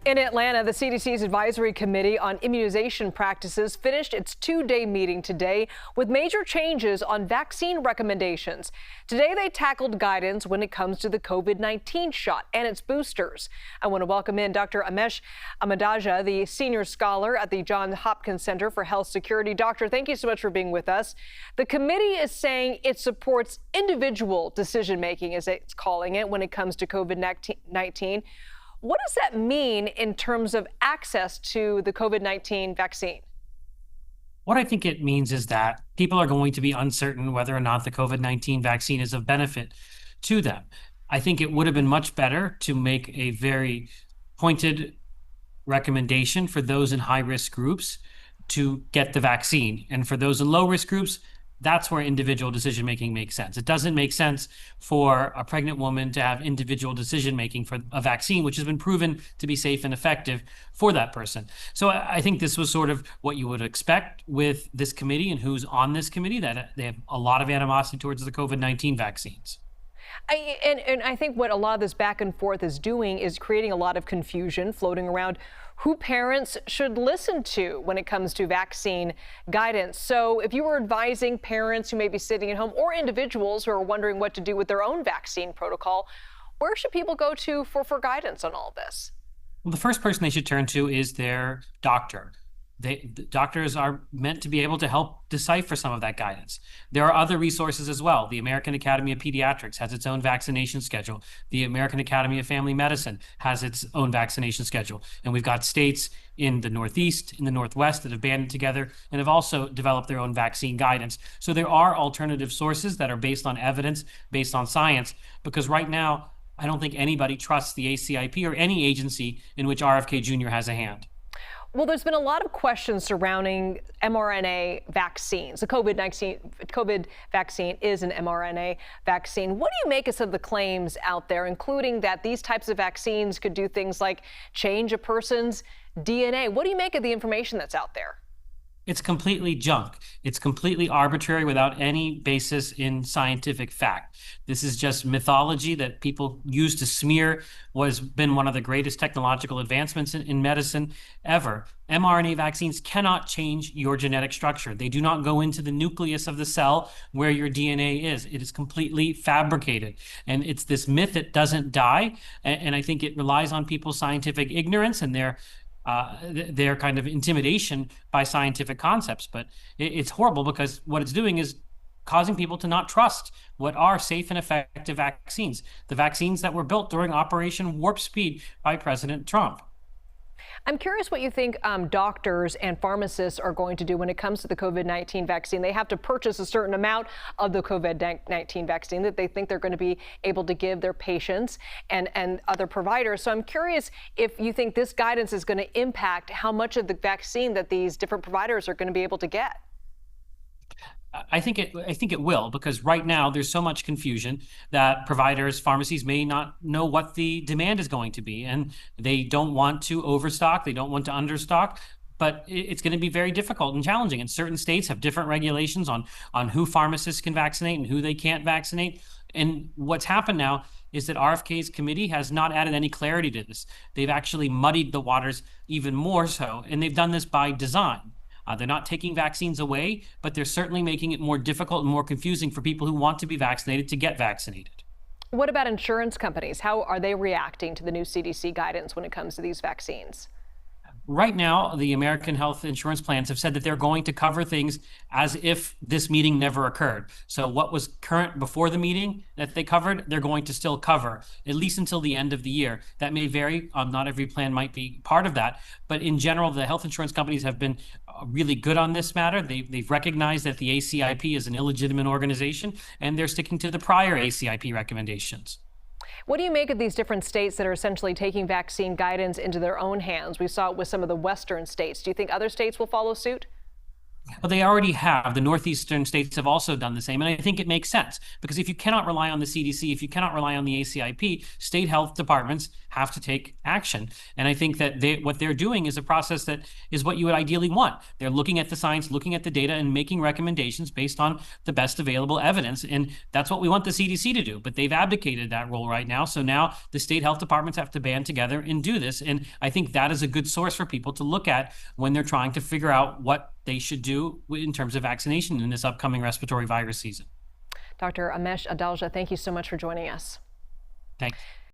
In Atlanta, the CDC's Advisory Committee on Immunization Practices finished its two-day meeting today with major changes on vaccine recommendations. Today, they tackled guidance when it comes to the COVID-19 shot and its boosters. I want to welcome in Dr. Amesh Adalja, the senior scholar at the Johns Hopkins Center for Health Security. Doctor, thank you so much for being with us. The committee is saying it supports individual decision-making, as it's calling it, when it comes to COVID-19. What does that mean in terms of access to the COVID-19 vaccine? What I think it means is that people are going to be uncertain whether or not the COVID-19 vaccine is of benefit to them. I think it would have been much better to make a very pointed recommendation for those in high-risk groups to get the vaccine. And for those in low-risk groups, that's where individual decision-making makes sense. It doesn't make sense for a pregnant woman to have individual decision-making for a vaccine, which has been proven to be safe and effective for that person. So I think this was sort of what you would expect with this committee and who's on this committee, that they have a lot of animosity towards the COVID-19 vaccines. And I think what a lot of this back and forth is doing is creating a lot of confusion floating around who parents should listen to when it comes to vaccine guidance. So if you were advising parents who may be sitting at home or individuals who are wondering what to do with their own vaccine protocol, where should people go to for guidance on all this? Well, the first person they should turn to is their doctor. The doctors are meant to be able to help decipher some of that guidance. There are other resources as well. The American Academy of Pediatrics has its own vaccination schedule. The American Academy of Family Medicine has its own vaccination schedule. And we've got states in the Northeast, in the Northwest that have banded together and have also developed their own vaccine guidance. So there are alternative sources that are based on evidence, based on science, because right now, I don't think anybody trusts the ACIP or any agency in which RFK Jr. has a hand. Well, there's been a lot of questions surrounding mRNA vaccines. The COVID vaccine is an mRNA vaccine. What do you make of some of the claims out there, including that these types of vaccines could do things like change a person's DNA? What do you make of the information that's out there? It's completely junk. It's completely arbitrary without any basis in scientific fact. This is just mythology that people use to smear what has been one of the greatest technological advancements in medicine ever. mRNA vaccines cannot change your genetic structure. They do not go into the nucleus of the cell where your DNA is. It is completely fabricated. And it's this myth that doesn't die. And I think it relies on people's scientific ignorance and their kind of intimidation by scientific concepts. But it's horrible because what it's doing is causing people to not trust what are safe and effective vaccines, the vaccines that were built during Operation Warp Speed by President Trump. I'm curious what you think doctors and pharmacists are going to do when it comes to the COVID-19 vaccine. They have to purchase a certain amount of the COVID-19 vaccine that they think they're going to be able to give their patients and other providers. So I'm curious if you think this guidance is going to impact how much of the vaccine that these different providers are going to be able to get. I think it will, because right now there's so much confusion that providers, pharmacies may not know what the demand is going to be, and they don't want to overstock, they don't want to understock, but it's going to be very difficult and challenging. And certain states have different regulations on who pharmacists can vaccinate and who they can't vaccinate. And what's happened now is that RFK's committee has not added any clarity to this. They've actually muddied the waters even more so, and they've done this by design. They're not taking vaccines away, but they're certainly making it more difficult and more confusing for people who want to be vaccinated to get vaccinated. What about insurance companies? How are they reacting to the new CDC guidance when it comes to these vaccines? Right now, the American health insurance plans have said that they're going to cover things as if this meeting never occurred. So what was current before the meeting that they covered, they're going to still cover, at least until the end of the year. That may vary. Not every plan might be part of that. But in general, the health insurance companies have been really good on this matter. They've recognized that the ACIP is an illegitimate organization, and they're sticking to the prior ACIP recommendations. What do you make of these different states that are essentially taking vaccine guidance into their own hands? We saw it with some of the Western states. Do you think other states will follow suit? Well, they already have. The northeastern states have also done the same. And I think it makes sense because if you cannot rely on the CDC, if you cannot rely on the ACIP, state health departments have to take action. And I think that what they're doing is a process that is what you would ideally want. They're looking at the science, looking at the data, and making recommendations based on the best available evidence. And that's what we want the CDC to do. But they've abdicated that role right now. So now the state health departments have to band together and do this. And I think that is a good source for people to look at when they're trying to figure out what they should do in terms of vaccination in this upcoming respiratory virus season. Dr. Amesh Adalja, thank you so much for joining us. Thanks.